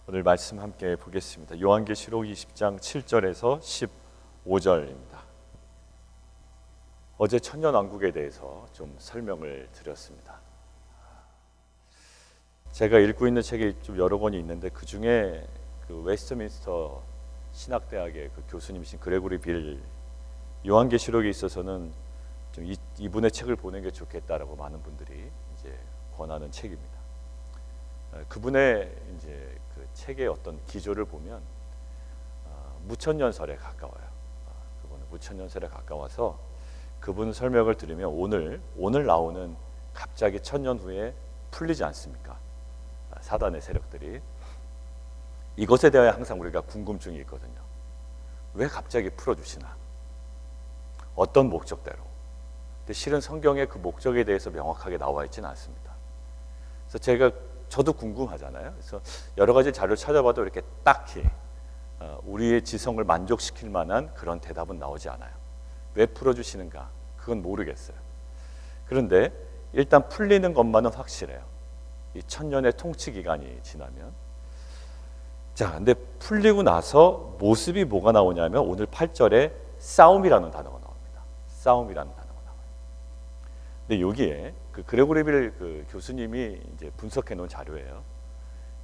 오늘 말씀 함께 보겠습니다. 요한계시록 20장 7절에서 15절입니다. 어제 천년왕국에 대해서 좀 설명을 드렸습니다. 제가 읽고 있는 책이 좀 여러 권이 있는데 그 중에 그 웨스트민스터 신학대학의 그 교수님이신 그레고리 빌 요한계시록에 있어서는 좀 이분의 책을 보는 게 좋겠다라고 많은 분들이 이제 권하는 책입니다. 그분의 이제 그 책의 어떤 기조를 보면 무천년설에 가까워요. 그분은 무천년설에 가까워서 그분 설명을 들으면 오늘 나오는 갑자기 천년 후에 풀리지 않습니까? 사단의 세력들이 이것에 대해 항상 우리가 궁금증이 있거든요. 왜 갑자기 풀어주시나? 어떤 목적대로? 근데 실은 성경에 그 목적에 대해서 명확하게 나와 있지는 않습니다. 그래서 저도 궁금하잖아요. 그래서 여러 가지 자료를 찾아봐도 이렇게 딱히 우리의 지성을 만족시킬 만한 그런 대답은 나오지 않아요. 왜 풀어주시는가? 그건 모르겠어요. 그런데 일단 풀리는 것만은 확실해요. 이 천년의 통치 기간이 지나면. 자, 근데 풀리고 나서 모습이 뭐가 나오냐면 오늘 8절에 싸움이라는 단어가 나옵니다. 싸움이라는 단어가 나와요. 근데 여기에 그 그레고리 빌 그 교수님이 이제 분석해 놓은 자료예요.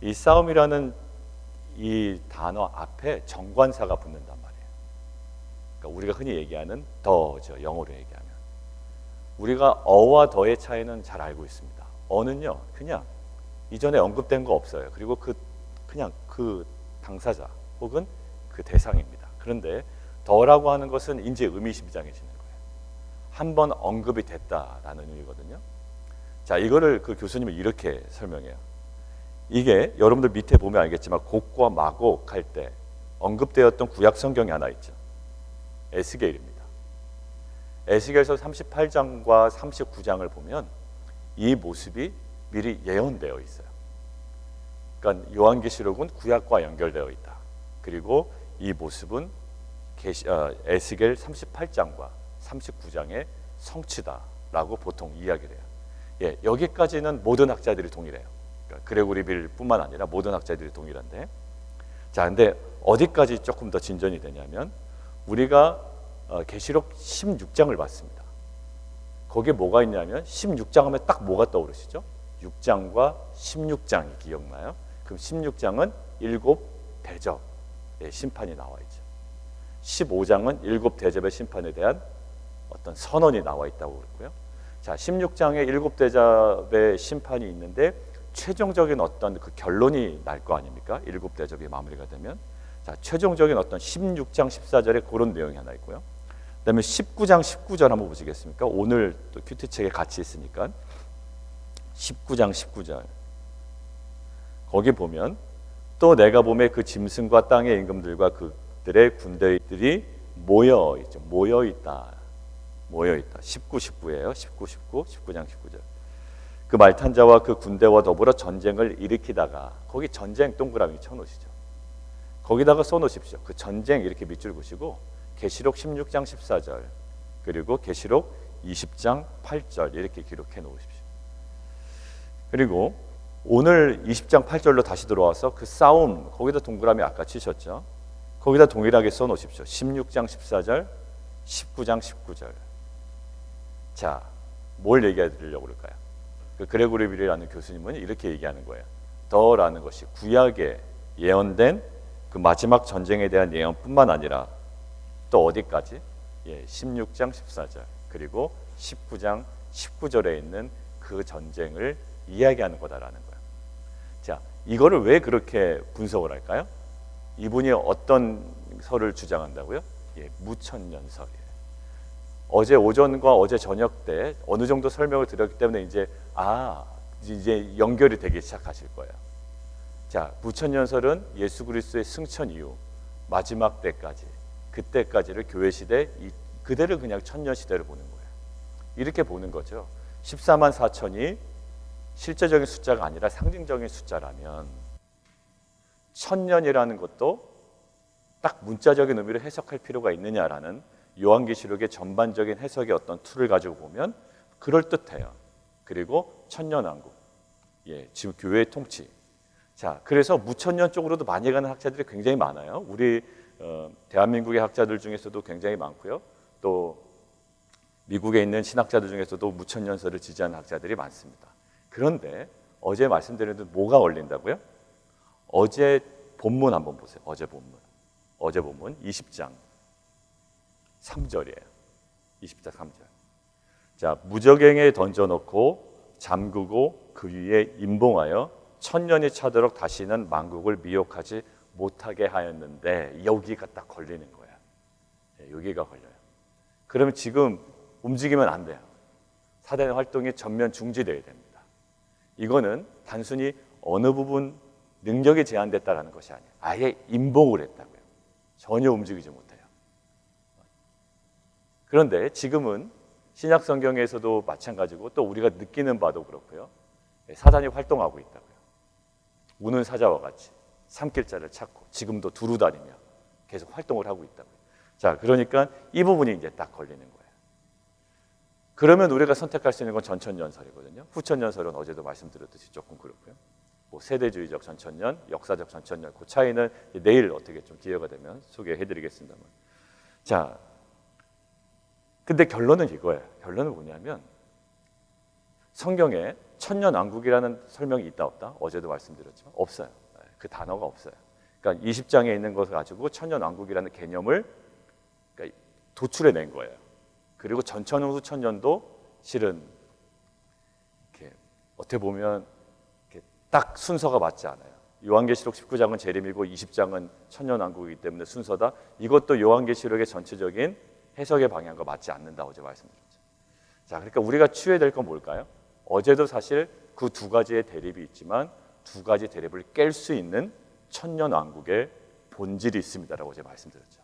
이 싸움이라는 이 단어 앞에 정관사가 붙는단 말이에요. 그러니까 우리가 흔히 얘기하는 더죠. 영어로 얘기하면 우리가 어와 더의 차이는 잘 알고 있습니다. 어는요, 그냥 이전에 언급된 거 없어요. 그리고 그냥 그 당사자 혹은 그 대상입니다. 그런데 더라고 하는 것은 이제 의미심장해지는 거예요. 한번 언급이 됐다라는 의미거든요. 자, 이거를 그 교수님은 이렇게 설명해요. 이게 여러분들 밑에 보면 알겠지만 곡과 마곡 할 때 언급되었던 구약 성경이 하나 있죠. 에스겔입니다. 에스겔서 38장과 39장을 보면 이 모습이 미리 예언되어 있어요. 그러니까 요한계시록은 구약과 연결되어 있다. 그리고 이 모습은 에스겔 38장과 39장의 성취다라고 보통 이야기를 해요. 예, 여기까지는 모든 학자들이 동일해요. 그러니까 그레고리 빌뿐만 아니라 모든 학자들이 동일한데, 자, 근데 어디까지 조금 더 진전이 되냐면 우리가 계시록 16장을 봤습니다. 거기에 뭐가 있냐면 16장 하면 딱 뭐가 떠오르시죠? 6장과 16장이 기억나요? 그럼 16장은 7대접의 심판이 나와 있죠. 15장은 7대접의 심판에 대한 어떤 선언이 나와 있다고 그러고요. 자, 16장에 7대접의 심판이 있는데 최종적인 어떤 그 결론이 날 거 아닙니까? 7대접이 마무리가 되면. 자, 최종적인 어떤 16장 14절에 그런 내용이 하나 있고요. 그다음에 19장 19절 한번 보시겠습니까? 오늘 또 큐티책에 같이 있으니까 19장 19절 거기 보면 또 내가 봄에 그 짐승과 땅의 임금들과 그들의 군대들이 모여 있죠. 모여 있다. 19, 19예요. 19, 19장 19절. 그 말탄 자와 그 군대와 더불어 전쟁을 일으키다가 거기 전쟁 동그라미 쳐놓으시죠. 거기다가 써놓으십시오. 그 전쟁 이렇게 밑줄 그시고 계시록 16장 14절 그리고 계시록 20장 8절 이렇게 기록해 놓으십시오. 그리고 오늘 20장 8절로 다시 들어와서 그 싸움 거기다 동그라미 아까 치셨죠. 거기다 동일하게 써놓으십시오. 16장 14절 19장 19절. 자, 뭘 얘기해 드리려고 그럴까요? 그 그레고리 빌이라는 교수님은 이렇게 얘기하는 거예요. 더라는 것이 구약에 예언된 그 마지막 전쟁에 대한 예언뿐만 아니라 또 어디까지? 16장 14절 그리고 19장 19절에 있는 그 전쟁을 이야기하는 거다라는 거예요. 자, 이거를 왜 그렇게 분석을 할까요? 이분이 어떤 설을 주장한다고요? 무천년설이에요. 어제 오전과 어제 저녁 때 어느 정도 설명을 드렸기 때문에 이제 연결이 되기 시작하실 거예요. 자, 무천년설은 예수 그리스도의 승천 이후 마지막 때까지 그때까지를 교회 시대 그대를 그냥 천년 시대를 보는 거예요. 이렇게 보는 거죠. 14만 4천이 실제적인 숫자가 아니라 상징적인 숫자라면 천년이라는 것도 딱 문자적인 의미로 해석할 필요가 있느냐라는 요한계시록의 전반적인 해석의 어떤 툴을 가지고 보면 그럴듯해요. 그리고 천년왕국, 지금 교회의 통치. 자, 그래서 무천년 쪽으로도 많이 가는 학자들이 굉장히 많아요. 우리 대한민국의 학자들 중에서도 굉장히 많고요. 또 미국에 있는 신학자들 중에서도 무천년설을 지지하는 학자들이 많습니다. 그런데 어제 말씀드린 대로 뭐가 걸린다고요? 어제 본문 한번 보세요. 어제 본문 20장 3절이에요. 20장 3절. 자, 무적행에 던져놓고 잠그고 그 위에 임봉하여 천년이 차도록 다시는 만국을 미혹하지 못하게 하였는데, 여기가 딱 걸리는 거야. 여기가 걸려요. 그러면 지금 움직이면 안 돼요. 사단의 활동이 전면 중지되어야 됩니다. 이거는 단순히 어느 부분 능력이 제한됐다는 것이 아니에요. 아예 임봉을 했다고요. 전혀 움직이지 못해요. 그런데 지금은 신약 성경에서도 마찬가지고 또 우리가 느끼는 바도 그렇고요. 사단이 활동하고 있다고요. 우는 사자와 같이 삼킬 자를 찾고 지금도 두루 다니며 계속 활동을 하고 있다고요. 자, 그러니까 이 부분이 이제 딱 걸리는 거예요. 그러면 우리가 선택할 수 있는 건 전천년설이거든요. 후천년설은 어제도 말씀드렸듯이 조금 그렇고요. 뭐 세대주의적 전천년, 역사적 전천년, 그 차이는 내일 어떻게 좀 기회가 되면 소개해드리겠습니다만. 자, 근데 결론은 이거예요. 결론은 뭐냐면 성경에 천년왕국이라는 설명이 있다 없다? 어제도 말씀드렸지만 없어요. 그 단어가 없어요. 그러니까 20장에 있는 것을 가지고 천년왕국이라는 개념을 그러니까 도출해낸 거예요. 그리고 전천년, 후천년도 실은 이렇게 어떻게 보면 이렇게 딱 순서가 맞지 않아요. 요한계시록 19장은 재림이고 20장은 천년왕국이기 때문에 순서다. 이것도 요한계시록의 전체적인 해석의 방향과 맞지 않는다 어제 말씀드렸죠. 자, 그러니까 우리가 취해야 될 건 뭘까요? 어제도 사실 그 두 가지의 대립이 있지만 두 가지 대립을 깰 수 있는 천년왕국의 본질이 있습니다라고 어제 말씀드렸죠.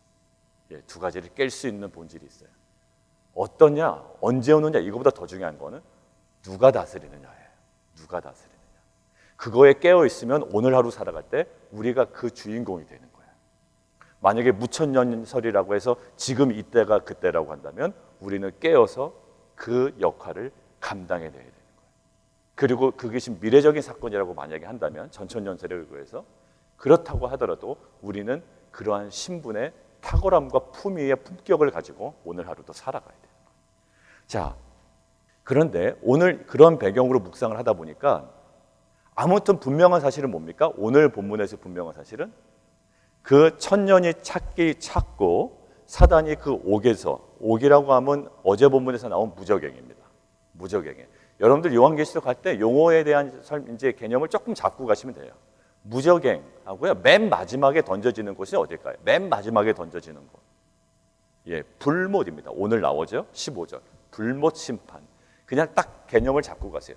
예, 두 가지를 깰 수 있는 본질이 있어요. 어떠냐, 언제 오느냐, 이거보다 더 중요한 거는 누가 다스리느냐예요. 누가 다스리느냐. 그거에 깨어 있으면 오늘 하루 살아갈 때 우리가 그 주인공이 되는 거예요. 만약에 무천년설이라고 해서 지금 이때가 그때라고 한다면 우리는 깨어서 그 역할을 감당해내야 되는 거예요. 그리고 그것이 미래적인 사건이라고 만약에 한다면 전천년설에 의해서 그렇다고 하더라도 우리는 그러한 신분의 탁월함과 품위의 품격을 가지고 오늘 하루도 살아가야 돼요. 자, 그런데 오늘 그런 배경으로 묵상을 하다 보니까 아무튼 분명한 사실은 뭡니까? 오늘 본문에서 분명한 사실은 그 천년이 찾고 사단이 그 옥이라고 하면 어제 본문에서 나온 무적행입니다. 무적행에. 여러분들 요한계시록 할 때 용어에 대한 이제 개념을 조금 잡고 가시면 돼요. 무적행하고요. 맨 마지막에 던져지는 곳이 어딜까요? 맨 마지막에 던져지는 곳. 예, 불못입니다. 오늘 나오죠? 15절. 불못 심판. 그냥 딱 개념을 잡고 가세요.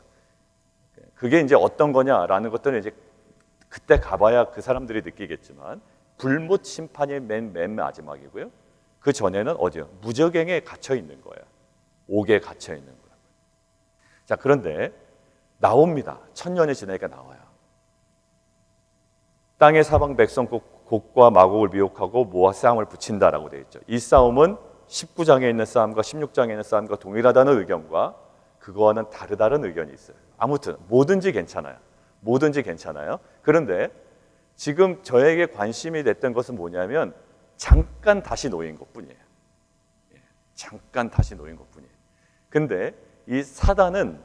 그게 이제 어떤 거냐라는 것들은 이제 그때 가봐야 그 사람들이 느끼겠지만 불못 심판이 맨 마지막이고요. 그 전에는 어디요? 무적행에 갇혀 있는 거예요. 옥에 갇혀 있는 거예요. 자, 그런데 나옵니다. 천년이 지나니까 나와요. 땅의 사방 백성 곡과 마곡을 미혹하고 모아 싸움을 붙인다라고 되어 있죠. 이 싸움은 19장에 있는 싸움과 16장에 있는 싸움과 동일하다는 의견과 그거와는 다르다는 의견이 있어요. 아무튼 뭐든지 괜찮아요. 뭐든지 괜찮아요. 그런데 지금 저에게 관심이 됐던 것은 뭐냐면 잠깐 다시 놓인 것뿐이에요. 잠깐 다시 놓인 것뿐이에요. 근데 이 사단은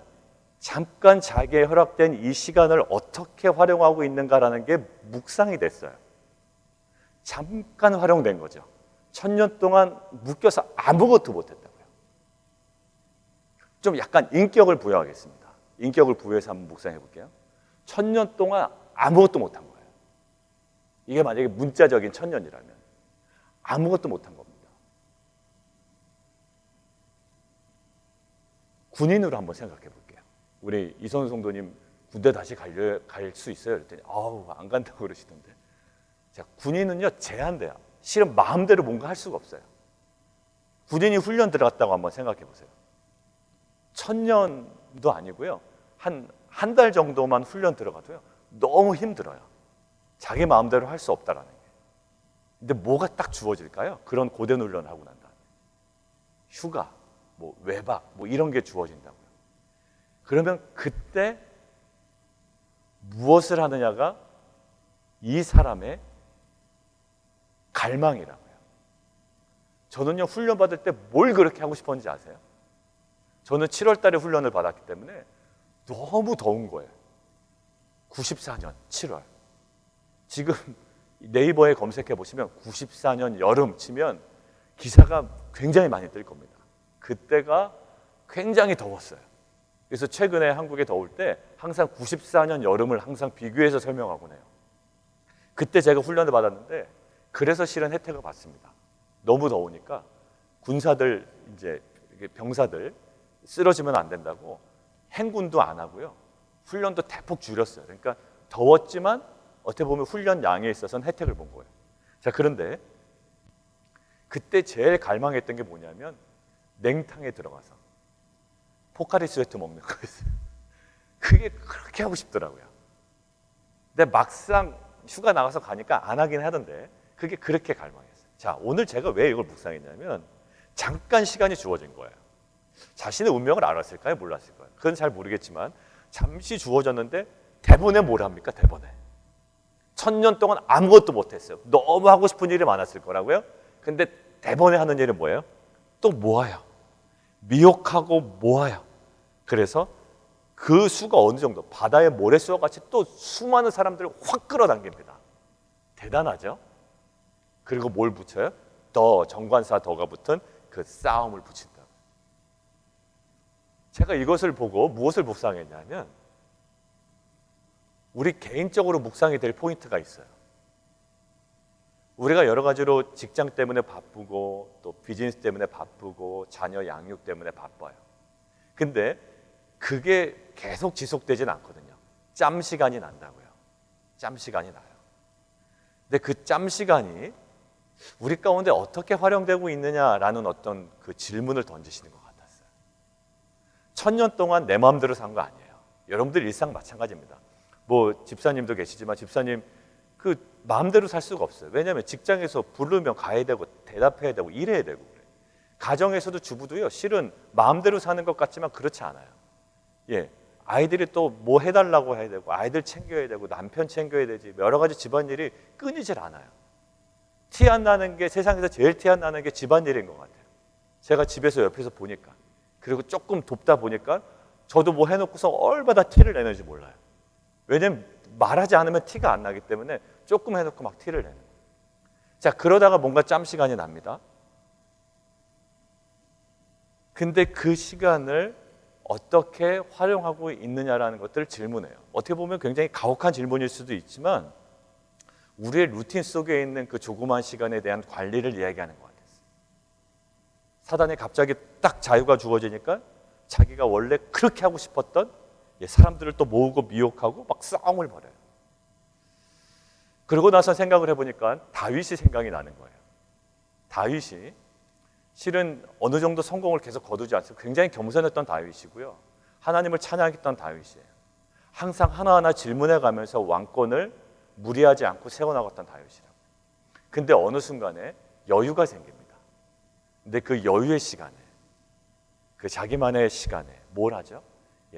잠깐 자기의 허락된 이 시간을 어떻게 활용하고 있는가라는 게 묵상이 됐어요. 잠깐 활용된 거죠. 1000년 동안 묶여서 아무것도 못했다고요. 좀 약간 인격을 부여하겠습니다. 인격을 부여해서 한번 묵상해 볼게요. 1000년 동안 아무것도 못한 거예요. 이게 만약에 문자적인 1000년이라면 아무것도 못한 겁니다. 군인으로 한번 생각해 볼게요. 우리 이선우 성도님 군대 다시 갈 수 있어요? 그랬더니 안 간다고 그러시던데. 자, 군인은요 제한돼요. 실은 마음대로 뭔가 할 수가 없어요. 군인이 훈련 들어갔다고 한번 생각해 보세요. 1000년도 아니고요. 한 달 정도만 훈련 들어가도요. 너무 힘들어요. 자기 마음대로 할 수 없다라는 게. 근데 뭐가 딱 주어질까요? 그런 고된 훈련을 하고 난 다음에. 휴가, 뭐 외박, 뭐 이런 게 주어진다고요. 그러면 그때 무엇을 하느냐가 이 사람의 갈망이라고요. 저는요, 훈련 받을 때 뭘 그렇게 하고 싶었는지 아세요? 저는 7월 달에 훈련을 받았기 때문에 너무 더운 거예요. 94년 7월. 지금 네이버에 검색해 보시면 94년 여름 치면 기사가 굉장히 많이 뜰 겁니다. 그때가 굉장히 더웠어요. 그래서 최근에 한국에 더울 때 항상 94년 여름을 항상 비교해서 설명하곤 해요. 그때 제가 훈련을 받았는데 그래서 실은 혜택을 받습니다. 너무 더우니까 군사들, 이제 병사들 쓰러지면 안 된다고 행군도 안 하고요, 훈련도 대폭 줄였어요. 그러니까 더웠지만 어떻게 보면 훈련 양에 있어서는 혜택을 본 거예요. 자, 그런데 그때 제일 갈망했던 게 뭐냐면 냉탕에 들어가서 포카리 스웨트 먹는 거였어요. 그게 그렇게 하고 싶더라고요. 근데 막상 휴가 나가서 가니까 안 하긴 하던데 그게 그렇게 갈망했어요. 자, 오늘 제가 왜 이걸 묵상했냐면 잠깐 시간이 주어진 거예요. 자신의 운명을 알았을까요? 몰랐을까요? 그건 잘 모르겠지만 잠시 주어졌는데 대본에 뭘 합니까? 대본에 1000년 동안 아무것도 못했어요. 너무 하고 싶은 일이 많았을 거라고요. 근데 대본에 하는 일은 뭐예요? 또 모아요. 미혹하고 모아요. 그래서 그 수가 어느 정도, 바다의 모래수와 같이 또 수많은 사람들을 확 끌어당깁니다. 대단하죠? 그리고 뭘 붙여요? 더, 정관사 더가 붙은 그 싸움을 붙인다. 제가 이것을 보고 무엇을 묵상했냐면 우리 개인적으로 묵상이 될 포인트가 있어요. 우리가 여러 가지로 직장 때문에 바쁘고 또 비즈니스 때문에 바쁘고 자녀 양육 때문에 바빠요. 근데 그게 계속 지속되진 않거든요. 짬 시간이 난다고요. 짬 시간이 나요. 근데 그 짬 시간이 우리 가운데 어떻게 활용되고 있느냐라는 어떤 그 질문을 던지시는 것 같았어요. 1000년 동안 내 마음대로 산 거 아니에요. 여러분들 일상 마찬가지입니다. 뭐 집사님도 계시지만 집사님 그 마음대로 살 수가 없어요. 왜냐하면 직장에서 부르면 가야 되고 대답해야 되고 일해야 되고 그래요. 가정에서도 주부도요, 실은 마음대로 사는 것 같지만 그렇지 않아요. 예, 아이들이 또 뭐 해달라고 해야 되고 아이들 챙겨야 되고 남편 챙겨야 되지, 여러 가지 집안일이 끊이질 않아요. 티 안 나는 게, 세상에서 제일 티 안 나는 게 집안일인 것 같아요. 제가 집에서 옆에서 보니까, 그리고 조금 돕다 보니까 저도 뭐 해놓고서 얼마나 티를 내는지 몰라요. 왜냐면 말하지 않으면 티가 안 나기 때문에 조금 해놓고 막 티를 내는 거예요. 자, 그러다가 뭔가 짬 시간이 납니다. 근데 그 시간을 어떻게 활용하고 있느냐라는 것들을 질문해요. 어떻게 보면 굉장히 가혹한 질문일 수도 있지만 우리의 루틴 속에 있는 그 조그만 시간에 대한 관리를 이야기하는 것 같았어요. 사단이 갑자기 딱 자유가 주어지니까 자기가 원래 그렇게 하고 싶었던 사람들을 또 모으고 미혹하고 막 싸움을 벌여요. 그러고 나서 생각을 해보니까 다윗이 생각이 나는 거예요. 다윗이 실은 어느 정도 성공을 계속 거두지 않고 굉장히 겸손했던 다윗이고요, 하나님을 찬양했던 다윗이에요. 항상 하나하나 질문해가면서 왕권을 무리하지 않고 세워나갔던 다윗이라고. 근데 어느 순간에 여유가 생깁니다. 근데 그 여유의 시간에, 그 자기만의 시간에 뭘 하죠?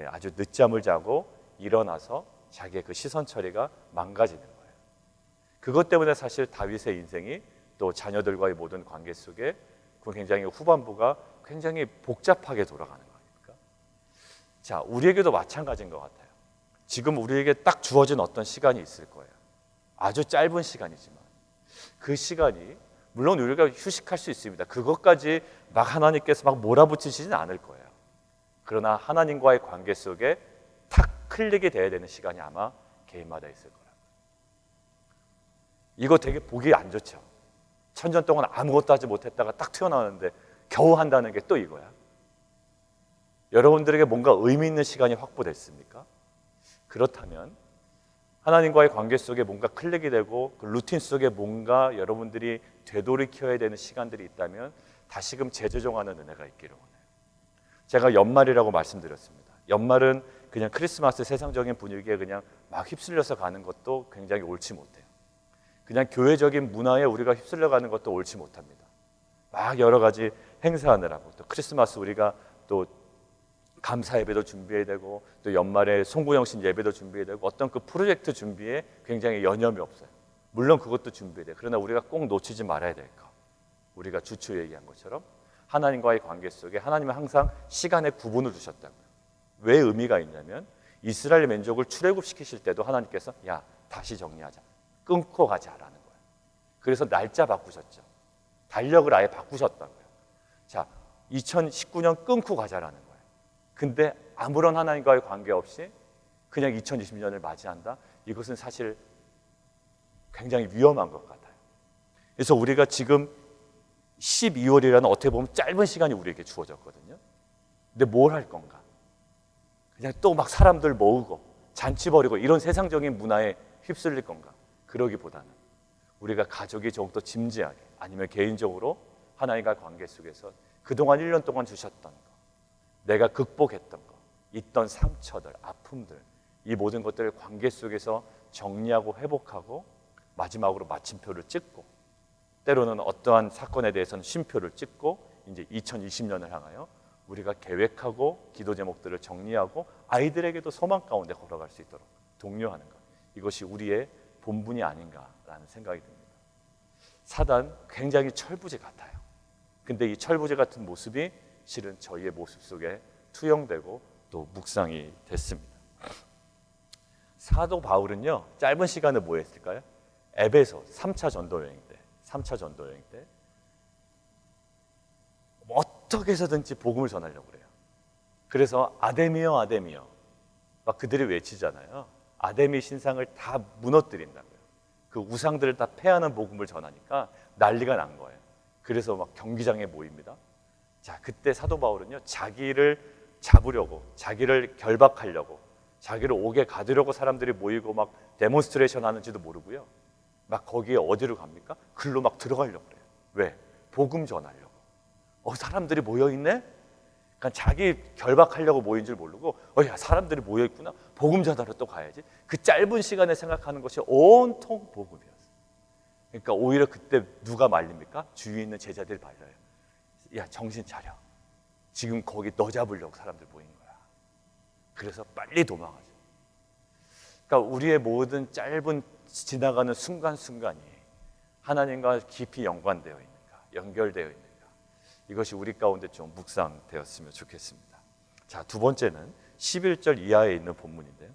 아주 늦잠을 자고 일어나서 자기의 그 시선 처리가 망가지는 거예요. 그것 때문에 사실 다윗의 인생이 또 자녀들과의 모든 관계 속에 그 굉장히 후반부가 굉장히 복잡하게 돌아가는 거니까. 자, 우리에게도 마찬가지인 것 같아요. 지금 우리에게 딱 주어진 어떤 시간이 있을 거예요. 아주 짧은 시간이지만 그 시간이, 물론 우리가 휴식할 수 있습니다. 그것까지 막 하나님께서 막 몰아붙이시진 않을 거예요. 그러나 하나님과의 관계 속에 탁 클릭이 돼야 되는 시간이 아마 개인마다 있을 거라고요. 이거 되게 보기 안 좋죠. 1000년 동안 아무것도 하지 못했다가 딱 튀어나오는데 겨우 한다는 게 또 이거야. 여러분들에게 뭔가 의미 있는 시간이 확보됐습니까? 그렇다면 하나님과의 관계 속에 뭔가 클릭이 되고 그 루틴 속에 뭔가 여러분들이 되돌이켜야 되는 시간들이 있다면 다시금 재조정하는 은혜가 있기를 원해요. 제가 연말이라고 말씀드렸습니다. 연말은 그냥 크리스마스 세상적인 분위기에 그냥 막 휩쓸려서 가는 것도 굉장히 옳지 못해요. 그냥 교회적인 문화에 우리가 휩쓸려 가는 것도 옳지 못합니다. 막 여러 가지 행사하느라고, 또 크리스마스 우리가 또 감사 예배도 준비해야 되고 또 연말에 송구영신 예배도 준비해야 되고 어떤 그 프로젝트 준비에 굉장히 여념이 없어요. 물론 그것도 준비해야 돼요. 그러나 우리가 꼭 놓치지 말아야 될 거, 우리가 주초 얘기한 것처럼 하나님과의 관계 속에 하나님은 항상 시간의 구분을 두셨다고요. 왜 의미가 있냐면 이스라엘 민족을 출애굽시키실 때도 하나님께서 야 다시 정리하자, 끊고 가자라는 거예요. 그래서 날짜 바꾸셨죠. 달력을 아예 바꾸셨다고요. 자, 2019년 끊고 가자라는 거예요. 근데 아무런 하나님과의 관계 없이 그냥 2020년을 맞이한다? 이것은 사실 굉장히 위험한 것 같아요. 그래서 우리가 지금 12월이라는 어떻게 보면 짧은 시간이 우리에게 주어졌거든요. 근데 뭘 할 건가? 그냥 또 막 사람들 모으고 잔치 벌이고 이런 세상적인 문화에 휩쓸릴 건가? 그러기보다는 우리가 가족이 조금 더 진지하게 아니면 개인적으로 하나님과 관계 속에서 그동안 1년 동안 주셨던 거, 내가 극복했던 거, 있던 상처들, 아픔들, 이 모든 것들을 관계 속에서 정리하고 회복하고 마지막으로 마침표를 찍고 때로는 어떠한 사건에 대해서는 쉼표를 찍고 이제 2020년을 향하여 우리가 계획하고 기도 제목들을 정리하고 아이들에게도 소망 가운데 걸어갈 수 있도록 독려하는 것, 이것이 우리의 본분이 아닌가라는 생각이 듭니다. 사단 굉장히 철부지 같아요. 근데 이 철부지 같은 모습이 실은 저희의 모습 속에 투영되고 또 묵상이 됐습니다. 사도 바울은요, 짧은 시간에 뭐 했을까요? 에베소 3차 전도 여행 때 어떻게 해서든지 복음을 전하려고 그래요. 그래서 아데미여 아데미여 막 그들이 외치잖아요. 아데미 신상을 다 무너뜨린다고요. 그 우상들을 다 패하는 복음을 전하니까 난리가 난 거예요. 그래서 막 경기장에 모입니다. 자, 그때 사도 바울은요, 자기를 잡으려고, 자기를 결박하려고, 자기를 옥에 가두려고 사람들이 모이고 막 데몬스트레이션 하는지도 모르고요. 막 거기에 어디로 갑니까? 글로 막 들어가려고 그래요. 왜? 복음 전하려고. 사람들이 모여있네? 그러니까 자기 결박하려고 모인 줄 모르고 야, 사람들이 모여있구나. 복음 전하러 또 가야지. 그 짧은 시간에 생각하는 것이 온통 복음이었어요. 그러니까 오히려 그때 누가 말립니까? 주위에 있는 제자들이 말려요. 야, 정신 차려. 지금 거기 너 잡으려고 사람들 모인 거야. 그래서 빨리 도망가죠. 그러니까 우리의 모든 짧은 지나가는 순간순간이 하나님과 깊이 연관되어 있는가, 연결되어 있는가, 이것이 우리 가운데 좀 묵상되었으면 좋겠습니다. 자, 두 번째는 11절 이하에 있는 본문인데요.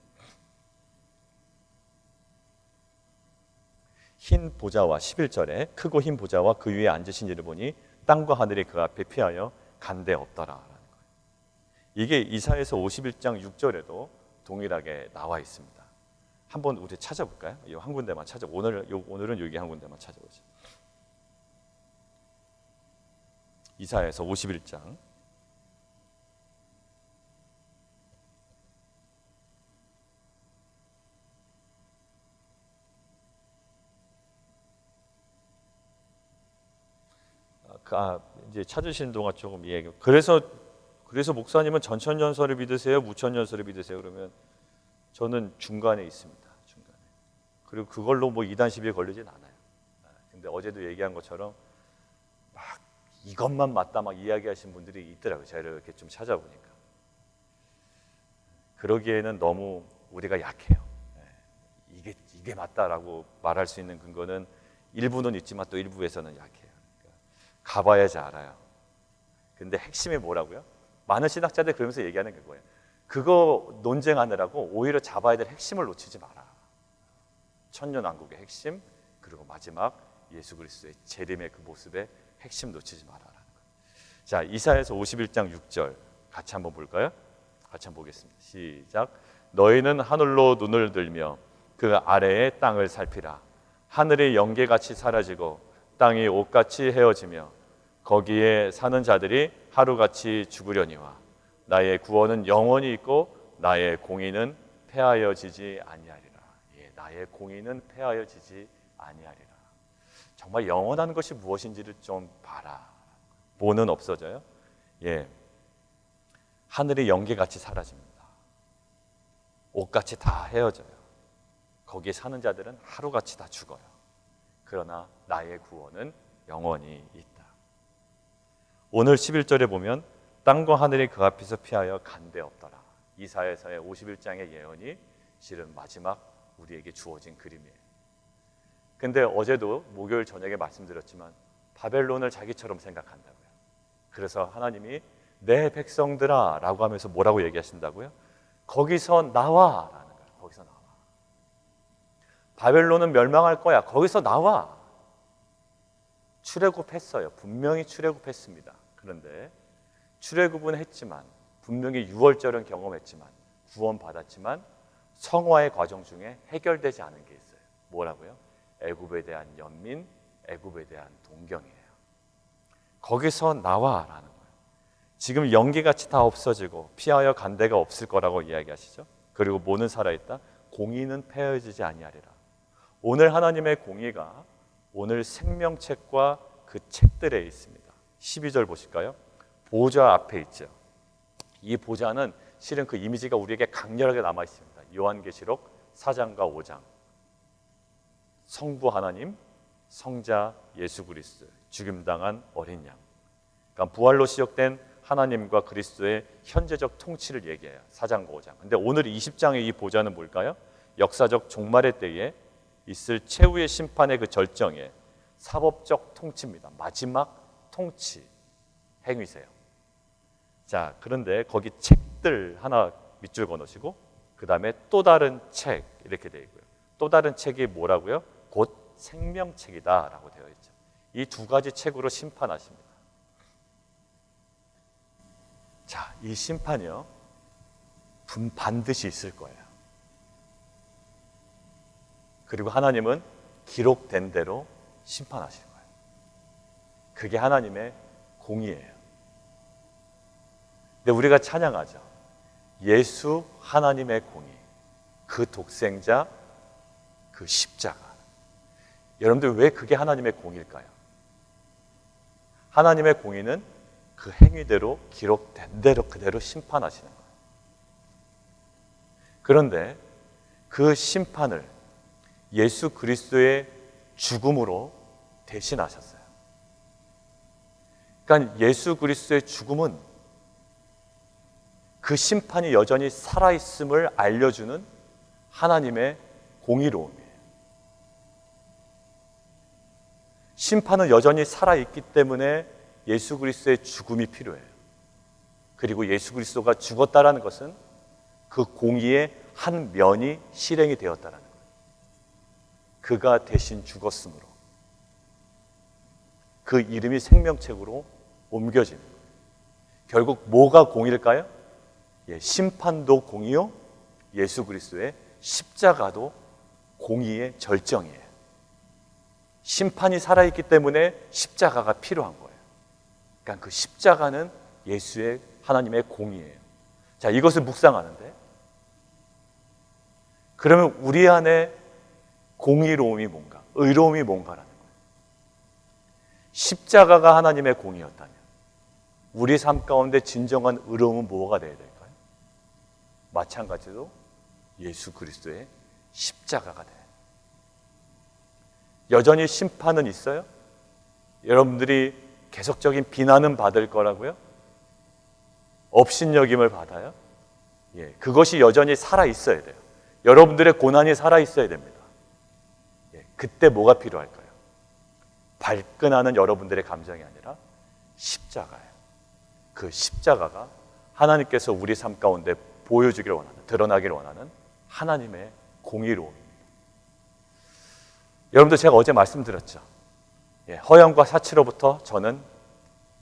흰 보좌와 11절에 크고 흰 보좌와 그 위에 앉으신 이를 보니 땅과 하늘이 그 앞에 피하여 간데 없더라라는 거예요. 이게 이사야서 51장 6절에도 동일하게 나와 있습니다. 한번 우리 찾아볼까요? 이 한 군데만 오늘은 여기 한 군데만 찾아보죠. 이사야서 51장 1 이제 찾으시는 동안 조금 이야기. 그래서 목사님은 전천연설을 믿으세요, 무천연설을 믿으세요? 그러면 저는 중간에 있습니다. 중간에. 그리고 그걸로 뭐 이단 시비에 걸리진 않아요. 근데 어제도 얘기한 것처럼 막 이것만 맞다 막 이야기하신 분들이 있더라고요. 제가 이렇게 좀 찾아보니까. 그러기에는 너무 우리가 약해요. 이게 맞다라고 말할 수 있는 근거는 일부는 있지만 또 일부에서는 약해요. 그러니까 가봐야지 알아요. 근데 핵심이 뭐라고요? 많은 신학자들 그러면서 얘기하는 게 뭐예요? 그거 논쟁하느라고 오히려 잡아야 될 핵심을 놓치지 마라. 천년왕국의 핵심, 그리고 마지막 예수 그리스도의 재림의 그 모습의 핵심 놓치지 마라라는 거예요. 자, 이사야서 51장 6절 같이 한번 볼까요? 같이 한번 보겠습니다. 시작. 너희는 하늘로 눈을 들며 그 아래의 땅을 살피라. 하늘이 연개같이 사라지고 땅이 옷같이 헤어지며 거기에 사는 자들이 하루같이 죽으려니와 나의 구원은 영원히 있고 나의 공의는 패하여지지 아니하리라. 나의 공의는 패하여지지 아니하리라. 정말 영원한 것이 무엇인지를 좀 봐라. 뭐는 없어져요? 하늘이 연개같이 사라집니다. 옷같이 다 헤어져요. 거기에 사는 자들은 하루같이 다 죽어요. 그러나 나의 구원은 영원히 있다. 오늘 11절에 보면 땅과 하늘이 그 앞에서 피하여 간데 없더라. 이사야서의 51장의 예언이 실은 마지막 우리에게 주어진 그림이에요. 근데 어제도 목요일 저녁에 말씀드렸지만 바벨론을 자기처럼 생각한다고요. 그래서 하나님이 내 백성들아 라고 하면서 뭐라고 얘기하신다고요? 거기서 나와 라는 거예요. 거기서 나와. 바벨론은 멸망할 거야. 거기서 나와. 출애굽했어요. 분명히 출애굽했습니다. 그런데 출애굽은 했지만 분명히 유월절은 경험했지만 구원받았지만 성화의 과정 중에 해결되지 않은 게 있어요. 뭐라고요? 애굽에 대한 연민, 애굽에 대한 동경이에요. 거기서 나와라는 거예요. 지금 연기같이 다 없어지고 피하여 간 데가 없을 거라고 이야기하시죠. 그리고 뭐는 살아있다? 공의는 폐허지지 아니하리라. 오늘 하나님의 공의가 오늘 생명책과 그 책들에 있습니다. 12절 보실까요? 보좌 앞에 있죠. 이 보좌는 실은 그 이미지가 우리에게 강렬하게 남아 있습니다. 요한계시록 4장과 5장. 성부 하나님, 성자 예수 그리스도, 죽임당한 어린 양. 그러니까 부활로 시작된 하나님과 그리스도의 현재적 통치를 얘기해요. 4장과 5장. 근데 오늘 20장의 이 보좌는 뭘까요? 역사적 종말의 때에 있을 최후의 심판의 그 절정에 사법적 통치입니다. 마지막 통치 행위세요. 자, 그런데 거기 책들 하나 밑줄 그어놓으시고 그 다음에 또 다른 책 이렇게 되어 있고요. 또 다른 책이 뭐라고요? 곧 생명책이다 라고 되어 있죠. 이 두 가지 책으로 심판하십니다. 자, 이 심판이요 반드시 있을 거예요. 그리고 하나님은 기록된 대로 심판하실 거예요. 그게 하나님의 공의예요. 근데 우리가 찬양하죠. 예수 하나님의 공의, 그 독생자, 그 십자가. 여러분들 왜 그게 하나님의 공의일까요? 하나님의 공의는 그 행위대로 기록된 대로 그대로 심판하시는 거예요. 그런데 그 심판을 예수 그리스도의 죽음으로 대신하셨어요. 그러니까 예수 그리스도의 죽음은 그 심판이 여전히 살아있음을 알려주는 하나님의 공의로움이에요. 심판은 여전히 살아있기 때문에 예수 그리스도의 죽음이 필요해요. 그리고 예수 그리스도가 죽었다라는 것은 그 공의의 한 면이 실행이 되었다라는 거예요. 그가 대신 죽었으므로 그 이름이 생명책으로 옮겨지는 거예요. 결국 뭐가 공의일까요? 심판도 공의요, 예수 그리스도의 십자가도 공의의 절정이에요. 심판이 살아있기 때문에 십자가가 필요한 거예요. 그러니까 그 십자가는 예수의 하나님의 공의예요. 자, 이것을 묵상하는데 그러면 우리 안에 공의로움이 뭔가, 의로움이 뭔가라는 거예요. 십자가가 하나님의 공의였다면 우리 삶 가운데 진정한 의로움은 뭐가 되어야 될까요? 마찬가지로 예수 그리스도의 십자가가 돼요. 여전히 심판은 있어요? 여러분들이 계속적인 비난은 받을 거라고요? 업신여김을 받아요? 그것이 여전히 살아있어야 돼요. 여러분들의 고난이 살아있어야 됩니다. 그때 뭐가 필요할까요? 발끈하는 여러분들의 감정이 아니라 십자가예요. 그 십자가가 하나님께서 우리 삶 가운데 보여주기를 원하는, 드러나기를 원하는 하나님의 공의로움입니다. 여러분들 제가 어제 말씀드렸죠. 허영과 사치로부터 저는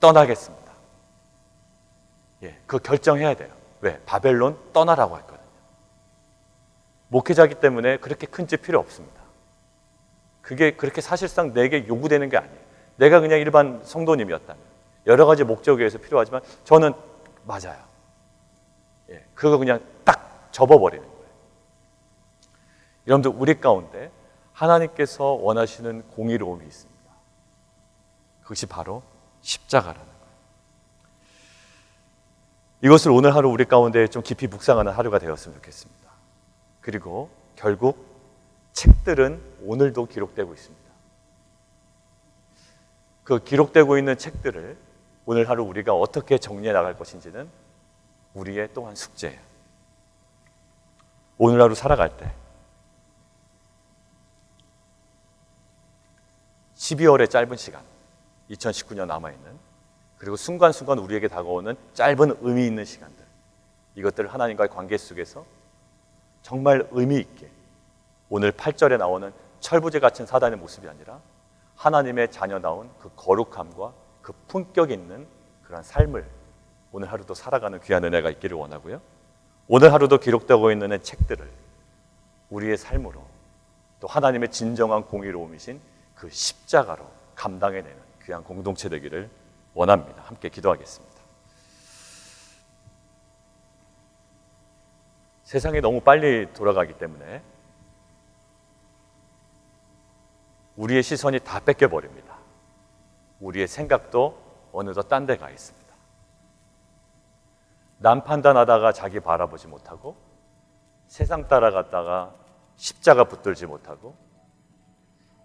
떠나겠습니다. 그 결정해야 돼요. 왜? 바벨론 떠나라고 했거든요. 목회자이기 때문에 그렇게 큰 집 필요 없습니다. 그게 그렇게 사실상 내게 요구되는 게 아니에요. 내가 그냥 일반 성도님이었다면 여러 가지 목적에 의해서 필요하지만 저는 맞아요. 그거 그냥 딱 접어버리는 거예요. 여러분들 우리 가운데 하나님께서 원하시는 공의로움이 있습니다. 그것이 바로 십자가라는 거예요. 이것을 오늘 하루 우리 가운데 좀 깊이 묵상하는 하루가 되었으면 좋겠습니다. 그리고 결국 책들은 오늘도 기록되고 있습니다. 그 기록되고 있는 책들을 오늘 하루 우리가 어떻게 정리해 나갈 것인지는 우리의 또한 숙제예요. 오늘 하루 살아갈 때 12월의 짧은 시간, 2019년 남아있는, 그리고 순간순간 우리에게 다가오는 짧은 의미 있는 시간들, 이것들을 하나님과의 관계 속에서 정말 의미 있게 오늘 8절에 나오는 철부지 같은 사단의 모습이 아니라 하나님의 자녀다운 그 거룩함과 그 품격 있는 그런 삶을 오늘 하루도 살아가는 귀한 은혜가 있기를 원하고요. 오늘 하루도 기록되고 있는 책들을 우리의 삶으로 또 하나님의 진정한 공의로움이신 그 십자가로 감당해내는 귀한 공동체 되기를 원합니다. 함께 기도하겠습니다. 세상이 너무 빨리 돌아가기 때문에 우리의 시선이 다 뺏겨버립니다. 우리의 생각도 어느덧 딴 데 가 있습니다. 남 판단하다가 자기 바라보지 못하고, 세상 따라갔다가 십자가 붙들지 못하고,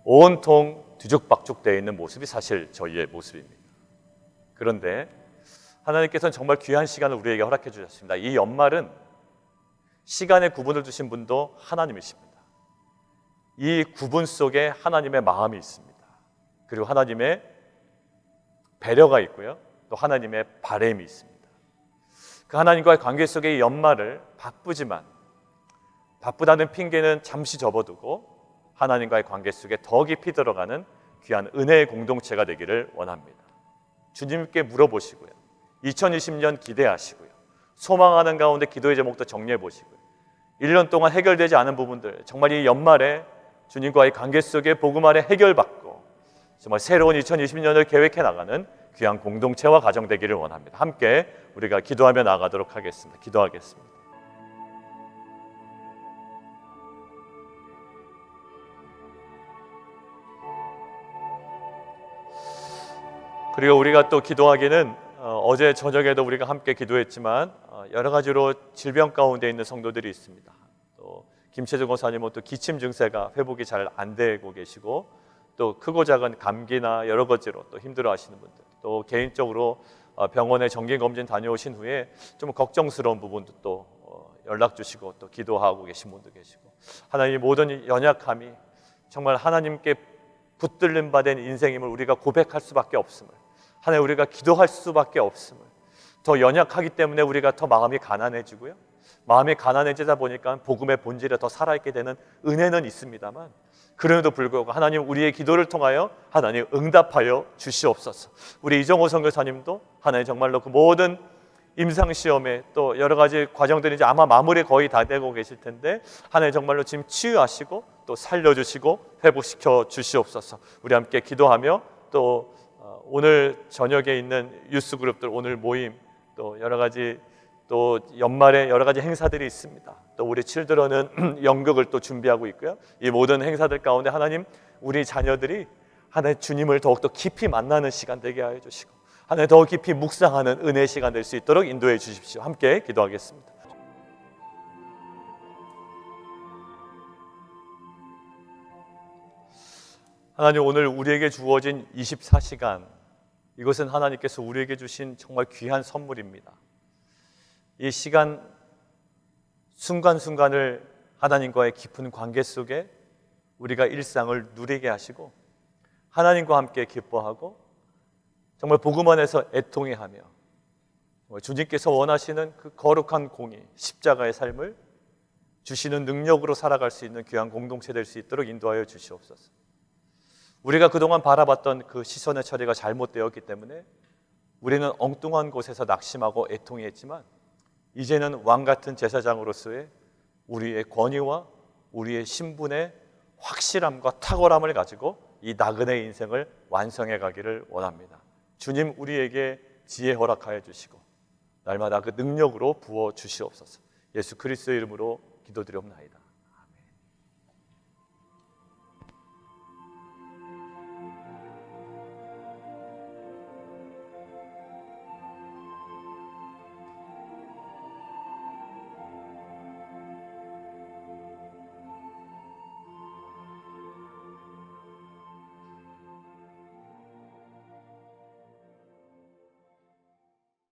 온통 뒤죽박죽되어 있는 모습이 사실 저희의 모습입니다. 그런데 하나님께서는 정말 귀한 시간을 우리에게 허락해 주셨습니다. 이 연말은 시간의 구분을 두신 분도 하나님이십니다. 이 구분 속에 하나님의 마음이 있습니다. 그리고 하나님의 배려가 있고요, 또 하나님의 바람이 있습니다. 그 하나님과의 관계 속의 이 연말을 바쁘다는 핑계는 잠시 접어두고 하나님과의 관계 속에 더 깊이 들어가는 귀한 은혜의 공동체가 되기를 원합니다. 주님께 물어보시고요, 2020년 기대하시고요, 소망하는 가운데 기도의 제목도 정리해 보시고요, 1년 동안 해결되지 않은 부분들, 정말 이 연말에 주님과의 관계 속에 복음 안에 해결받고 정말 새로운 2020년을 계획해 나가는 귀한 공동체와 가정 되기를 원합니다. 함께 우리가 기도하며 나아가도록 하겠습니다. 기도하겠습니다. 그리고 우리가 또 기도하기는 어제 저녁에도 우리가 함께 기도했지만 여러 가지로 질병 가운데 있는 성도들이 있습니다. 또 김채정 권사님은 또 기침 증세가 회복이 잘 안 되고 계시고, 또 크고 작은 감기나 여러 가지로 또 힘들어하시는 분들, 또 개인적으로 병원에 정기검진 다녀오신 후에 좀 걱정스러운 부분도 또 연락 주시고 또 기도하고 계신 분도 계시고, 하나님의 모든 연약함이 정말 하나님께 붙들림 받은 인생임을 우리가 고백할 수밖에 없음을, 하나님 우리가 기도할 수밖에 없음을, 더 연약하기 때문에 우리가 더 마음이 가난해지고요, 마음이 가난해지다 보니까 복음의 본질에 더 살아있게 되는 은혜는 있습니다만, 그럼에도 불구하고 하나님 우리의 기도를 통하여 하나님 응답하여 주시옵소서. 우리 이정호 선교사님도 하나님 정말로 그 모든 임상시험에 또 여러 가지 과정들이 이제 아마 마무리 거의 다 되고 계실 텐데, 하나님 정말로 지금 치유하시고 또 살려주시고 회복시켜 주시옵소서. 우리 함께 기도하며 또 오늘 저녁에 있는 유스 그룹들 오늘 모임, 또 여러 가지 또 연말에 여러 가지 행사들이 있습니다. 또 우리 칠드런은 연극을 또 준비하고 있고요. 이 모든 행사들 가운데 하나님 우리 자녀들이 하나님 주님을 더욱더 깊이 만나는 시간 되게 하여 주시고, 하나님 더 깊이 묵상하는 은혜의 시간 될 수 있도록 인도해 주십시오. 함께 기도하겠습니다. 하나님 오늘 우리에게 주어진 24시간, 이것은 하나님께서 우리에게 주신 정말 귀한 선물입니다. 이 시간 순간순간을 하나님과의 깊은 관계 속에 우리가 일상을 누리게 하시고 하나님과 함께 기뻐하고 정말 복음 안에서 애통해하며 주님께서 원하시는 그 거룩한 공의 십자가의 삶을 주시는 능력으로 살아갈 수 있는 귀한 공동체 될 수 있도록 인도하여 주시옵소서. 우리가 그동안 바라봤던 그 시선의 처리가 잘못되었기 때문에 우리는 엉뚱한 곳에서 낙심하고 애통했지만, 이제는 왕같은 제사장으로서의 우리의 권위와 우리의 신분의 확실함과 탁월함을 가지고 이 나그네 인생을 완성해 가기를 원합니다. 주님 우리에게 지혜 허락하여 주시고 날마다 그 능력으로 부어 주시옵소서. 예수 그리스도의 이름으로 기도드리옵나이다.